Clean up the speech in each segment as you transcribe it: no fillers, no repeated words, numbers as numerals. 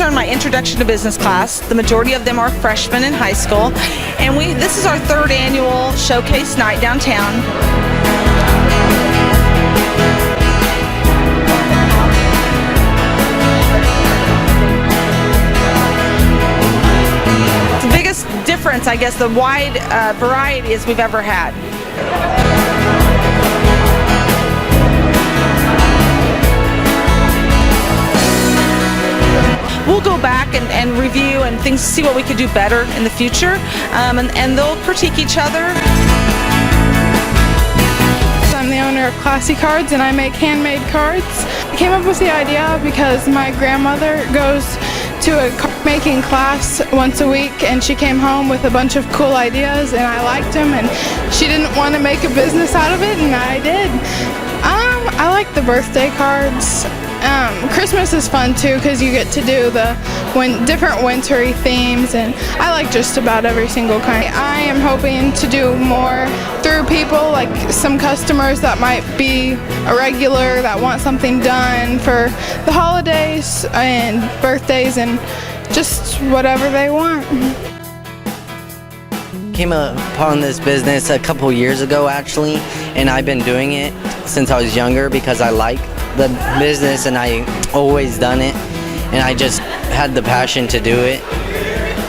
joined my Introduction to Business class. The majority of them are freshmen in high school, and this is our third annual showcase night downtown. The biggest difference, I guess, the wide variety as we've ever had. We'll go back and review and see what we could do better in the future, and they'll critique each other. I'm the owner of Classy Cards, and I make handmade cards. I came up with the idea because my grandmother goes to a card making class once a week, and she came home with a bunch of cool ideas, and I liked them, and she didn't want to make a business out of it, and I did. I like the birthday cards. Christmas is fun too because you get to do the different wintry themes, and I like just about every single kind. I am hoping to do more through people, like some customers that might be a regular that want something done for the holidays and birthdays and just whatever they want. Came upon this business a couple years ago actually, and I've been doing it since I was younger because I like the business and I always done it, and I just had the passion to do it.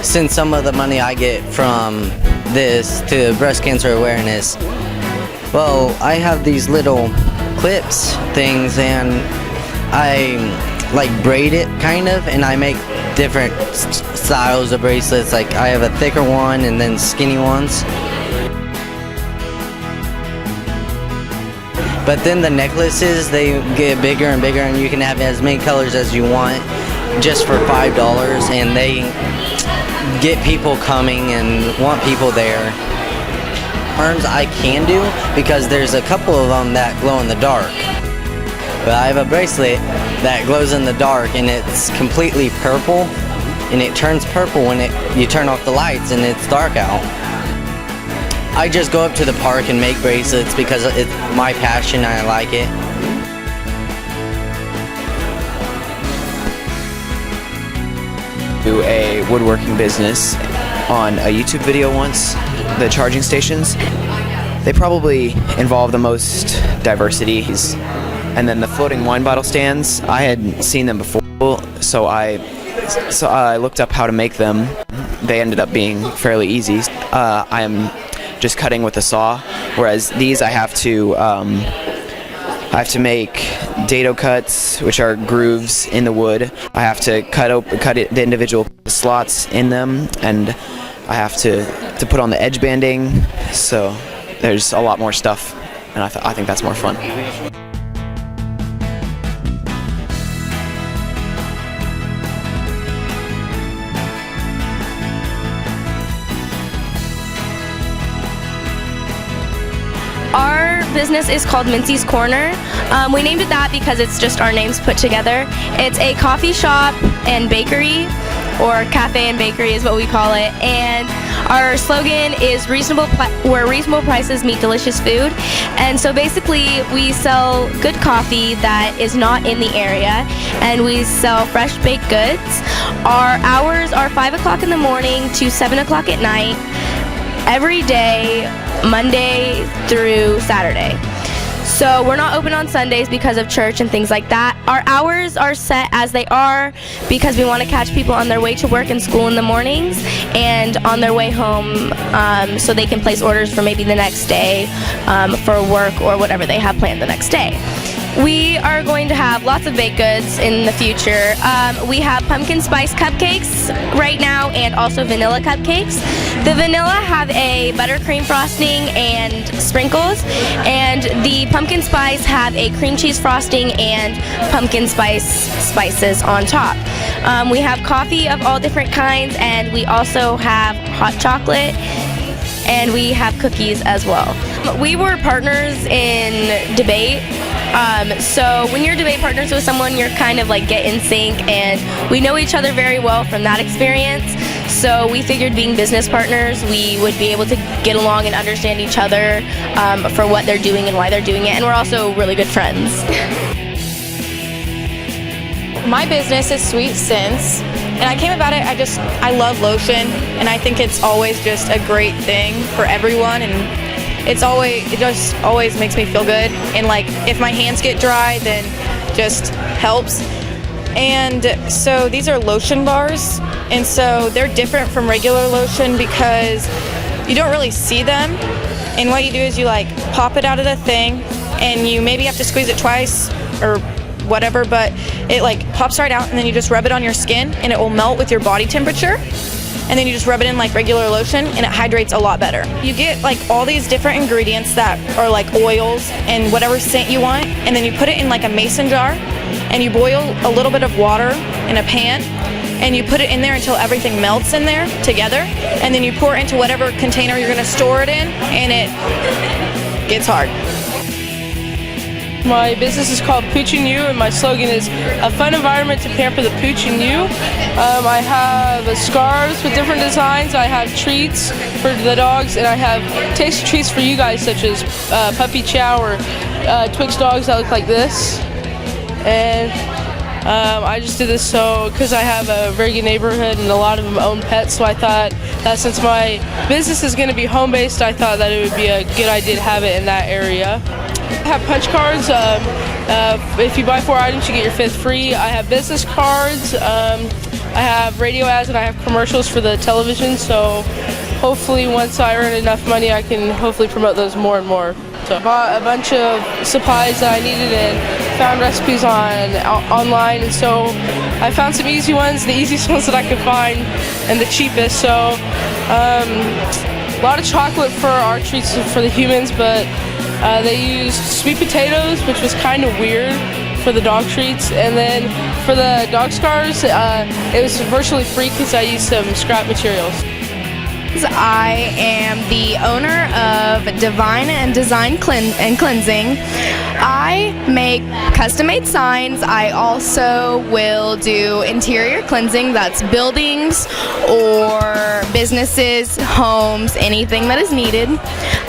Since some of the money I get from this to breast cancer awareness, well, I have these little clips things, and I like braid it kind of, and I make different styles of bracelets. Like I have a thicker one and then skinny ones. But then the necklaces, they get bigger and bigger, and you can have as many colors as you want just for $5, and they get people coming and want people there. Arms I can do because there's a couple of them that glow in the dark. But I have a bracelet that glows in the dark, and it's completely purple, and it turns purple when you turn off the lights and it's dark out. I just go up to the park and make bracelets because it's my passion and I like it. Do a woodworking business on a YouTube video once, the charging stations. They probably involve the most diversity. And then the floating wine bottle stands, I had seen them before, so I looked up how to make them. They ended up being fairly easy. I am just cutting with a saw, whereas these I have to make dado cuts, which are grooves in the wood. I have to cut the individual slots in them, and I have to put on the edge banding. So there's a lot more stuff, and I think that's more fun. Our business is called Mincy's Corner. We named it that because it's just our names put together. It's a coffee shop and bakery, or cafe and bakery is what we call it. And our slogan is where reasonable prices meet delicious food. And so basically we sell good coffee that is not in the area, and we sell fresh baked goods. Our hours are 5 o'clock in the morning to 7 o'clock at night, every day, Monday through Saturday. So we're not open on Sundays because of church and things like that. Our hours are set as they are because we want to catch people on their way to work and school in the mornings and on their way home, so they can place orders for maybe the next day for work or whatever they have planned the next day. We are going to have lots of baked goods in the future. We have pumpkin spice cupcakes right now and also vanilla cupcakes. The vanilla have a buttercream frosting and sprinkles, and the pumpkin spice have a cream cheese frosting and pumpkin spices on top. We have coffee of all different kinds, and we also have hot chocolate, and we have cookies as well. We were partners in debate. So when you're debate partners with someone, you're kind of like get in sync, and we know each other very well from that experience. So we figured being business partners, we would be able to get along and understand each other for what they're doing and why they're doing it, and we're also really good friends. My business is Sweet Scents, And I came about it, I love lotion, and I think it's always just a great thing for everyone, and it just always makes me feel good. And like, if my hands get dry, then just helps. And so these are lotion bars, and so they're different from regular lotion because you don't really see them. And what you do is you like pop it out of the thing, and you maybe have to squeeze it twice or whatever, but it like pops right out, and then you just rub it on your skin, and it will melt with your body temperature. And then you just rub it in like regular lotion, and it hydrates a lot better. You get like all these different ingredients that are like oils and whatever scent you want, and then you put it in like a mason jar, and you boil a little bit of water in a pan, and you put it in there until everything melts in there together, and then you pour it into whatever container you're gonna store it in, and it gets hard. My business is called Pooch and You, and my slogan is a fun environment to pamper the pooch and you. I have scarves with different designs. I have treats for the dogs, and I have tasty treats for you guys, such as puppy chow or Twix dogs that look like this. And I just did this because I have a very good neighborhood and a lot of them own pets, so I thought that since my business is going to be home-based, I thought that it would be a good idea to have it in that area. I have punch cards. If you buy 4 items, you get your 5th free. I have business cards. I have radio ads, and I have commercials for the television, so hopefully once I earn enough money, I can hopefully promote those more and more. So I bought a bunch of supplies that I needed and found recipes online, and so I found some easy ones, the easiest ones that I could find, and the cheapest. So a lot of chocolate for our treats for the humans, but they used sweet potatoes, which was kind of weird for the dog treats, and then for the dog scarves, it was virtually free because I used some scrap materials. I am the owner of Divine and Design Cleansing. I make custom-made signs. I also will do interior cleansing, that's buildings or businesses, homes, anything that is needed.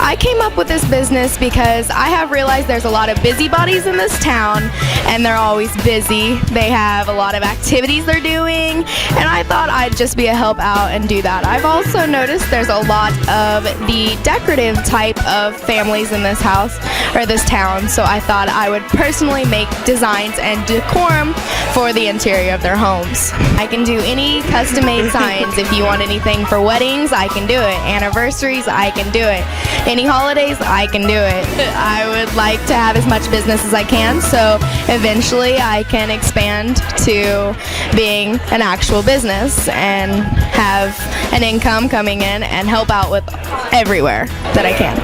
I came up with this business because I have realized there's a lot of busybodies in this town, and they're always busy. They have a lot of activities they're doing, and I thought I'd just be a help out and do that. I've also noticed there's a lot of the decorative type of families in this house or this town, so I thought I would personally make designs and decorum for the interior of their homes. I can do any custom-made signs. If you want anything for weddings, I can do it. Anniversaries, I can do it. Any holidays, I can do it. I would like to have as much business as I can, so eventually I can expand to being an actual business and have an income coming in and help out with everywhere that I can.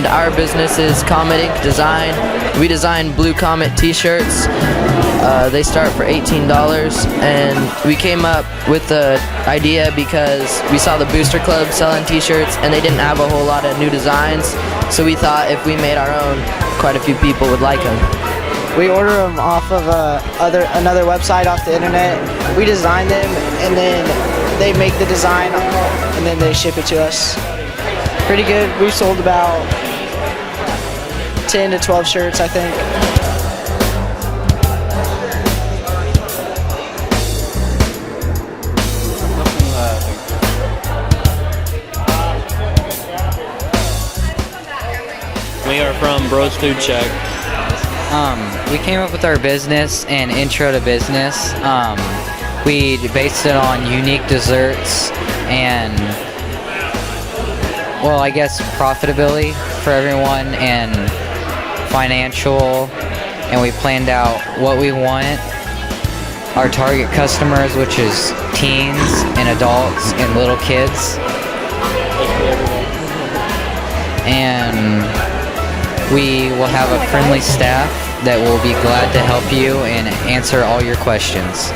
Our business is Comet Ink Design. We design Blue Comet t-shirts. They start for $18, and we came up with the idea because we saw the Booster Club selling t-shirts, and they didn't have a whole lot of new designs, so we thought if we made our own, quite a few people would like them. We order them off of another website off the internet. We design them, and then they make the design, and then they ship it to us. Pretty good. We've sold about 10 to 12 shirts, I think. We are from Bros Food Check. We came up with our business and intro to business. We based it on unique desserts and, well, I guess profitability for everyone and financial, and we planned out what we want, our target customers, which is teens and adults and little kids, and we will have a friendly staff that will be glad to help you and answer all your questions.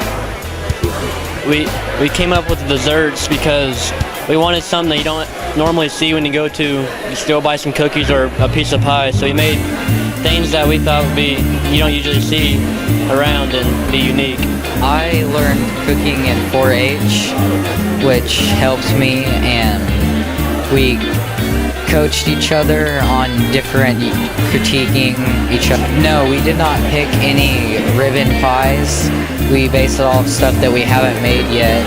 We came up with desserts because we wanted something that you don't normally see when you go buy some cookies or a piece of pie. So we made things that we thought would be, you don't usually see around and be unique. I learned cooking in 4-H, which helps me, and we coached each other on different critiquing each other. No, we did not pick any ribbon pies. We based it off stuff that we haven't made yet,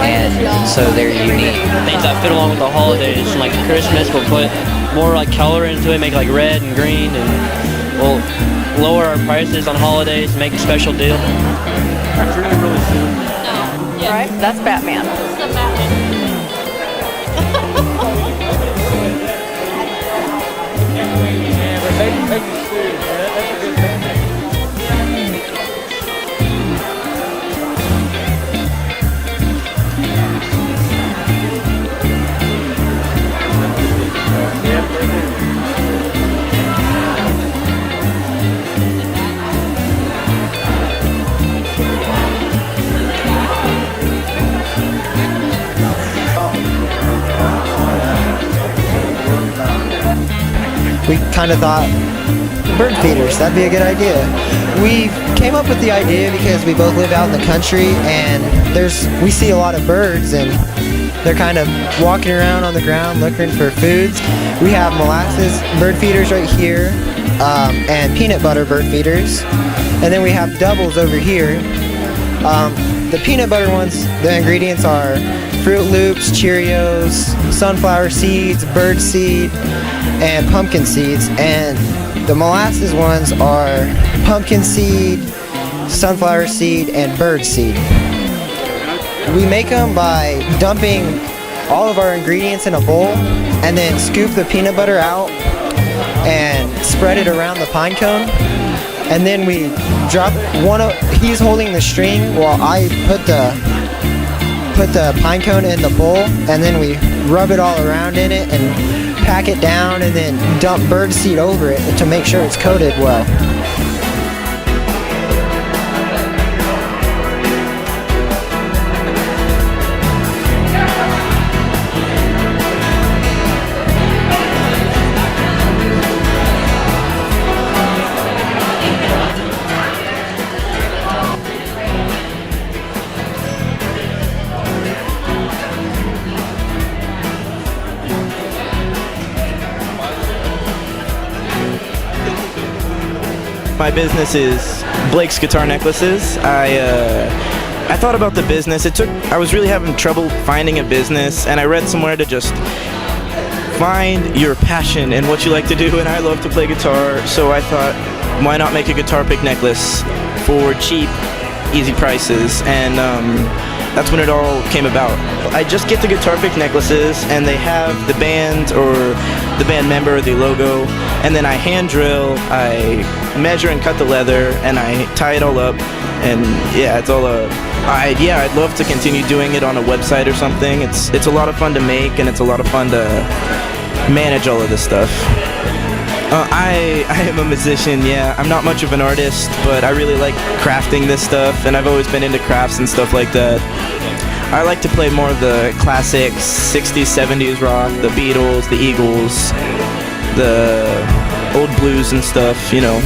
and so they're unique. Things that fit along with the holidays, like Christmas, we'll put more like color into it, make like red and green, and we'll lower our prices on holidays, make a special deal. Right? That's Batman. We kind of thought bird feeders, that'd be a good idea. We came up with the idea because we both live out in the country and we see a lot of birds and they're kind of walking around on the ground looking for foods. We have molasses bird feeders right here and peanut butter bird feeders. And then we have doubles over here. The peanut butter ones, the ingredients are Fruit Loops, Cheerios, sunflower seeds, bird seed, and pumpkin seeds. And the molasses ones are pumpkin seed, sunflower seed, and bird seed. We make them by dumping all of our ingredients in a bowl and then scoop the peanut butter out and spread it around the pine cone. And then we drop he's holding the string while I put the pine cone in the bowl, and then we rub it all around in it and pack it down and then dump bird seed over it to make sure it's coated well. My business is Blake's Guitar Necklaces. I thought about the business. I was really having trouble finding a business, and I read somewhere to just find your passion and what you like to do, and I love to play guitar, so I thought, why not make a guitar pick necklace for cheap, easy prices, and that's when it all came about. I just get the guitar pick necklaces, and they have the band or the band member, the logo, and then I hand drill, I measure and cut the leather, and I tie it all up, and yeah, it's all I'd love to continue doing it on a website or something. It's a lot of fun to make, and it's a lot of fun to manage all of this stuff. I am a musician, yeah. I'm not much of an artist, but I really like crafting this stuff, and I've always been into crafts and stuff like that. I like to play more of the classics, 60s, 70s rock, the Beatles, the Eagles, the old blues and stuff, you know.